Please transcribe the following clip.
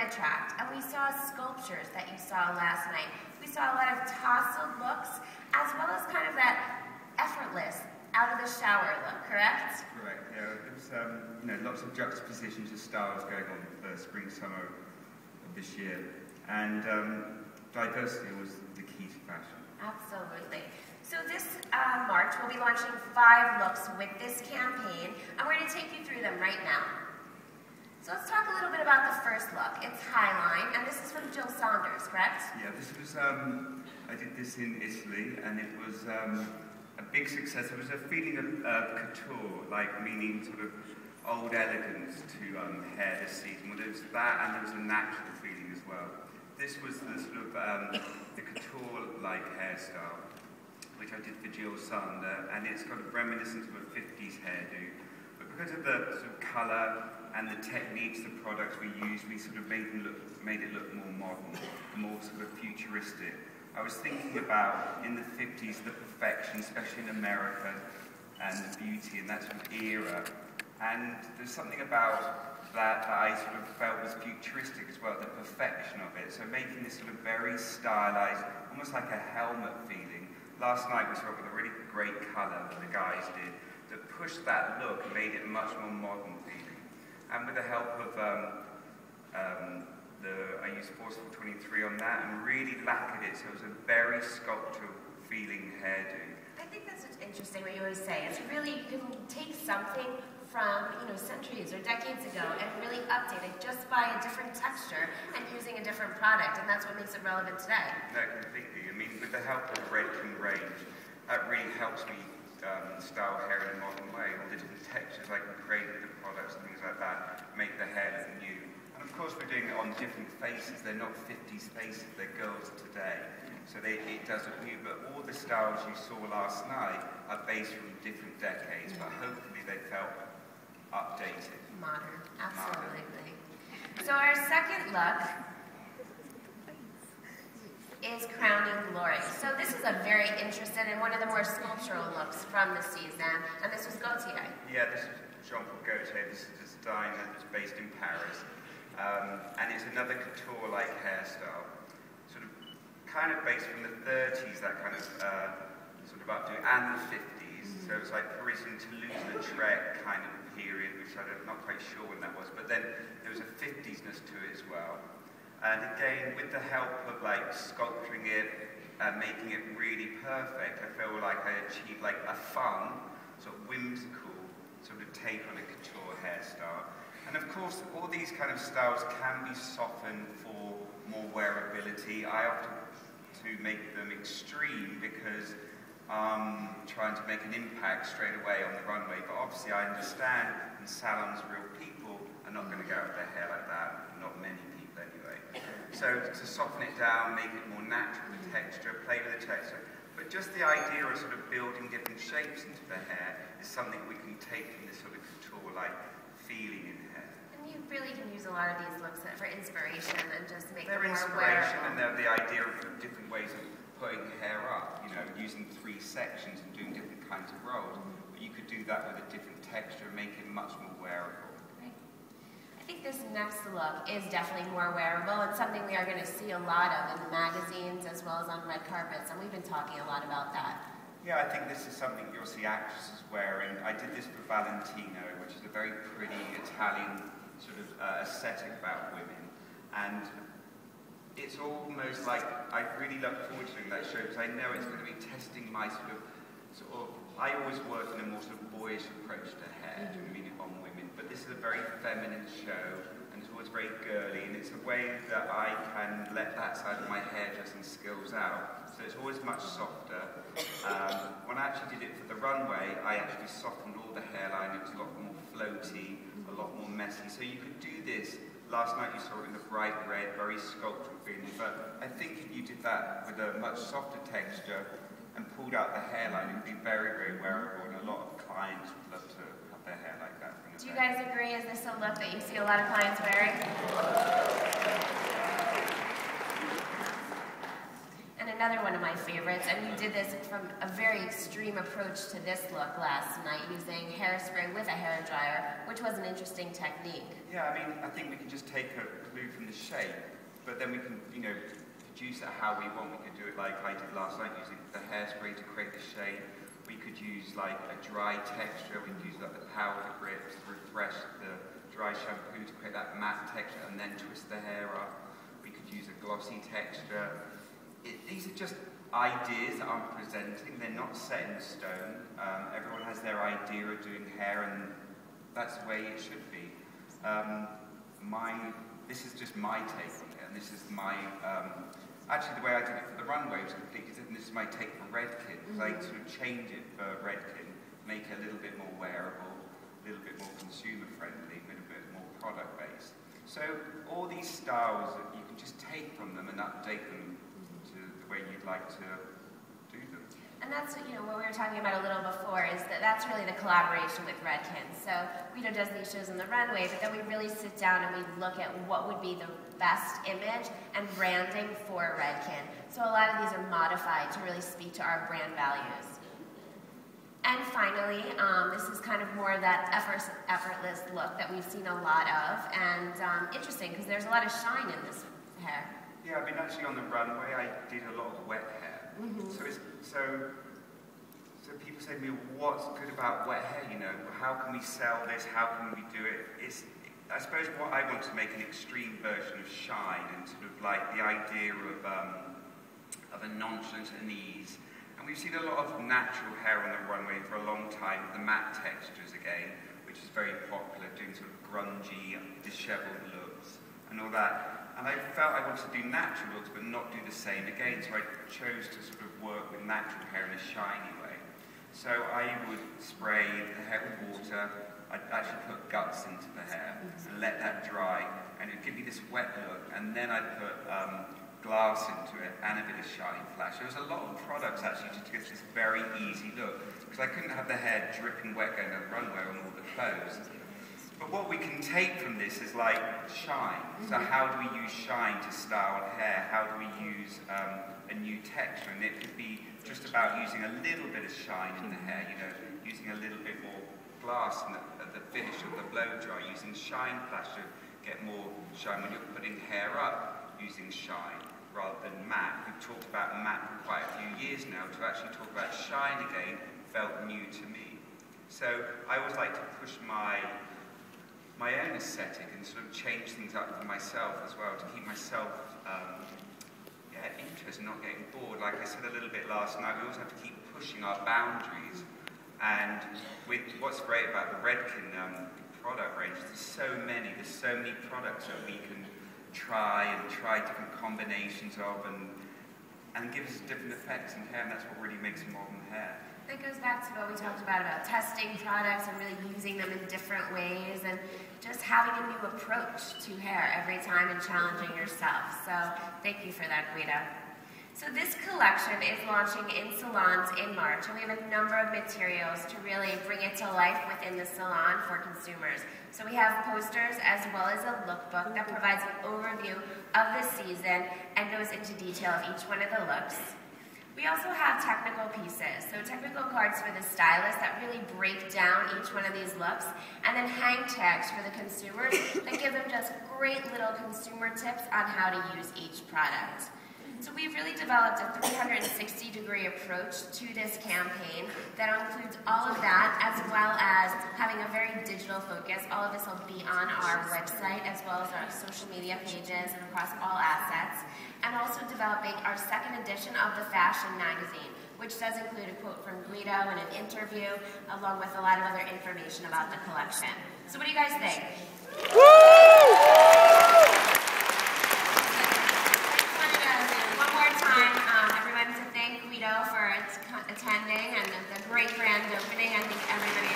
attract. And we saw sculptures that you saw last night. We saw a lot of tousled looks, as well as kind of that effortless, out of the shower look, correct? Correct, yeah. There was lots of juxtapositions of styles going on for spring, summer of this year. And diversity was the key to fashion. Absolutely. So this March, we'll be launching 5 looks with this campaign, and we're going to take you through them right now. So let's talk a little bit about the first look. It's Highline, and this is from Jill Saunders, correct? Yeah, this was, I did this in Italy, and it was a big success. There was a feeling of couture, like meaning sort of old elegance to hair this season. Well, there was that, and there was a natural feeling as well. This was the sort of the couture-like hairstyle, which I did for Jill Sander, and it's kind of reminiscent of a 50s hairdo. But because of the sort of colour and the techniques, the products we used, we sort of made it look more modern, more sort of futuristic. I was thinking about, in the 50s, the perfection, especially in America, and the beauty in that sort of era. And there's something about that I sort of felt was futuristic as well, the perfection of it. So making this sort of very stylized, almost like a helmet feeling. Last night we saw it with a really great colour that the guys did that pushed that look and made it much more modern feeling. And with the help of I used Forceful 23 on that and really lacquered it, so it was a very sculptural feeling hairdo. I think that's what's interesting what you always say. It's really, you can take something from centuries or decades ago and really update it just by a different texture and using a different product, and that's what makes it relevant today. No, completely. I mean, with the help of the Redken range, that really helps me style hair in a modern way. All the different textures I can create with the products and things like that make the hair look new. And of course we're doing it on different faces. They're not 50s faces, they're girls today. So it does look new, but all the styles you saw last night are based from different decades, but hopefully they felt updated. Modern, absolutely. Modern. So our second look is Crowning Glory. So this is a very interesting and one of the more sculptural looks from the season, and this was Gaultier. Yeah, this is Jean-Paul Gaultier. This is a designer that's based in Paris, and it's another couture-like hairstyle, sort of kind of based from the 30s, that kind of sort of up to, and the 50s. So it's like Parisian Toulouse-Lautrec kind of period, which I'm not quite sure when that was, but then there was a 50s-ness to it as well. And again, with the help of like sculpturing it and making it really perfect, I feel like I achieved like a fun, sort of whimsical, sort of take on a couture hairstyle. And of course, all these kind of styles can be softened for more wearability. I opt to make them extreme because I'm trying to make an impact straight away on the runway. But obviously, I understand in salons, real people are not going to go out with their hair like that. Not many people anyway. So to soften it down, make it more natural, the texture, play with the texture. But just the idea of sort of building different shapes into the hair is something we can take from this sort of couture-like feeling in hair. And you really can use a lot of these looks for inspiration and just make them more inspiration, and they're the idea of different ways of putting hair up, using 3 sections and doing different kinds of rolls. But you could do that with a different texture and make it much more wearable. I think this next look is definitely more wearable. It's something we are going to see a lot of in the magazines as well as on red carpets, and we've been talking a lot about that. Yeah, I think this is something you'll see actresses wearing. I did this for Valentino, which is a very pretty Italian sort of aesthetic about women. And it's almost like I really look forward to doing that show because I know it's going to be testing my sort of, I always work in a more sort of boyish approach to hair, I mean on women, but this is a very feminine show and it's always very girly, and it's a way that I can let that side of my hairdressing skills out. So it's always much softer. When I actually did it for the runway, I actually softened all the hairline. It was a lot more floaty, a lot more messy. So you could do this. Last night you saw it in the bright red, very sculptural feeling, but I think if you did that with a much softer texture and pulled out the hairline, it would be very, very wearable, and a lot of clients would love to have their hair like that. Do you guys agree? Is this a look that you see a lot of clients wearing? And another one of my favorites, and we did this from a very extreme approach to this look last night using hairspray with a hairdryer, which was an interesting technique. Yeah, I mean, I think we can just take a clue from the shape, but then we can, you know, produce it how we want. We could do it like I did last night using the hairspray to create the shape. We could use like a dry texture. We could use like the powder grips to refresh the dry shampoo to create that matte texture and then twist the hair up. We could use a glossy texture. These are just ideas that I'm presenting. They're not set in stone. Everyone has their idea of doing hair, and that's the way it should be. This is just my take on it, and this is my, actually the way I did it for the runway was completely different. This is my take for Redken. I sort of change it for Redken, make it a little bit more wearable, a little bit more consumer friendly, a little bit more product based. So all these styles, you can just take from them and update them to the way you'd like to do them. And that's, you know, what we were talking about a little before, is that that's really the collaboration with Redken. So Guido does these shows on the runway, but then we really sit down and we look at what would be the best image and branding for Redken. So a lot of these are modified to really speak to our brand values. And finally, this is kind of more of that effortless look that we've seen a lot of, and interesting because there's a lot of shine in this hair. Yeah, I mean, actually on the runway, I did a lot of wet hair. So people say to me, what's good about wet hair? You know, how can we sell this? How can we do it? I suppose what I want to make an extreme version of shine, and sort of like the idea of a nonchalance and ease. And we've seen a lot of natural hair on the runway for a long time, the matte textures again, which is very popular, doing sort of grungy, disheveled looks and all that. And I felt I wanted to do natural looks but not do the same again, so I chose to sort of work with natural hair in a shiny way. So I would spray the hair with water, I'd actually put guts into the hair and let that dry, and it'd give me this wet look, and then I'd put glass into it and a bit of shine flash. There was a lot of products actually to get this very easy look, because I couldn't have the hair dripping wet going down the runway on all the clothes. But what we can take from this is like shine. So how do we use shine to style hair? How do we use a new texture? And it could be just about using a little bit of shine in the hair, you know, using a little bit more glass at the finish of the blow dry, using shine flash to get more shine when you're putting hair up, using shine rather than matte. We've talked about matte for quite a few years now. To actually talk about shine again felt new to me. So I always like to push my own aesthetic and sort of change things up for myself as well, to keep myself interested, not getting bored. Like I said a little bit last night, we always have to keep pushing our boundaries. And with what's great about the Redken product range, there's so many products that we can try different combinations of and give us different effects in hair, and that's what really makes modern hair. That goes back to what we talked about testing products and really using them in different ways, and just having a new approach to hair every time and challenging yourself. So thank you for that, Guido. So this collection is launching in salons in March, and we have a number of materials to really bring it to life within the salon for consumers. So we have posters as well as a lookbook that provides an overview of the season and goes into detail of each one of the looks. We also have technical pieces, so technical cards for the stylist that really break down each one of these looks, and then hang tags for the consumers that give them just great little consumer tips on how to use each product. So we've really developed a 360-degree approach to this campaign that includes all of that, as well as having a very digital focus. All of this will be on our website, as well as our social media pages and across all assets. And also developing our second edition of the fashion magazine, which does include a quote from Guido and an interview, along with a lot of other information about the collection. So what do you guys think? Everyone to thank Guido for attending and the great grand opening. I think everybody